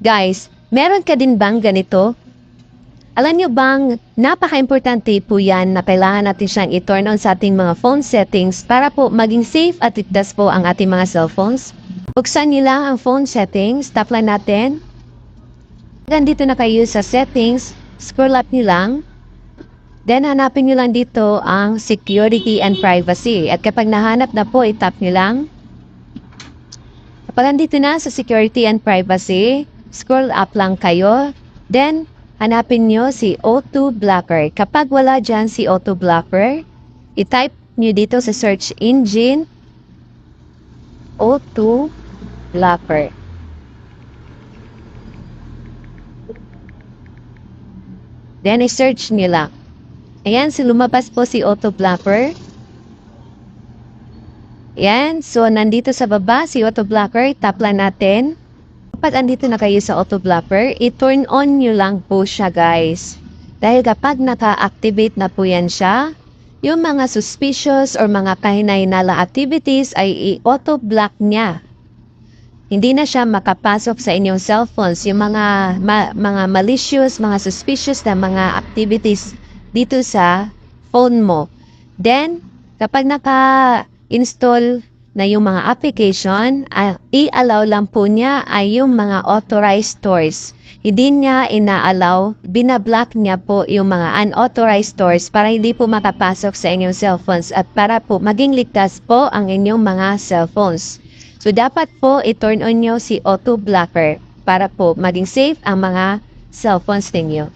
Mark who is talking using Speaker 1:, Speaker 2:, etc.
Speaker 1: Guys, meron ka din bang ganito? Alam nyo bang napaka-importante po yan na kailangan natin siyang i-turn on sa ating mga phone settings para po maging safe at ligtas po ang ating mga cellphones? Buksan nyo lang ang phone settings, tap lang natin. Dito na kayo sa settings, scroll up nyo lang. Then hanapin nyo lang dito ang security and privacy. At kapag nahanap na po, i-tap nyo lang. Kapag nandito na sa security and privacy, scroll up lang kayo. Then, hanapin nyo si auto blocker. Kapag wala dyan si auto blocker, i-type nyo dito sa search engine, auto blocker. Then, i-search nyo lang. Ayan, so lumabas po si auto blocker. Ayan, so nandito sa baba si auto blocker, tap lang natin. Kapag andito na kayo sa auto blocker, i-turn on nyo lang po siya guys. Dahil kapag naka-activate na po yan siya, yung mga suspicious or mga kahinay-nala activities ay i-auto block niya. Hindi na siya makapasok sa inyong cellphones, yung mga malicious, mga suspicious na mga activities dito sa phone mo. Then, kapag naka-install na yung mga application, i-allow lang po niya ay yung mga authorized stores. Hindi niya ina-allow, binablock niya po yung mga unauthorized stores para hindi po makapasok sa inyong cellphones at para po maging ligtas po ang inyong mga cellphones. So, dapat po i-turn on nyo si auto blocker para po maging safe ang mga cellphones ninyo.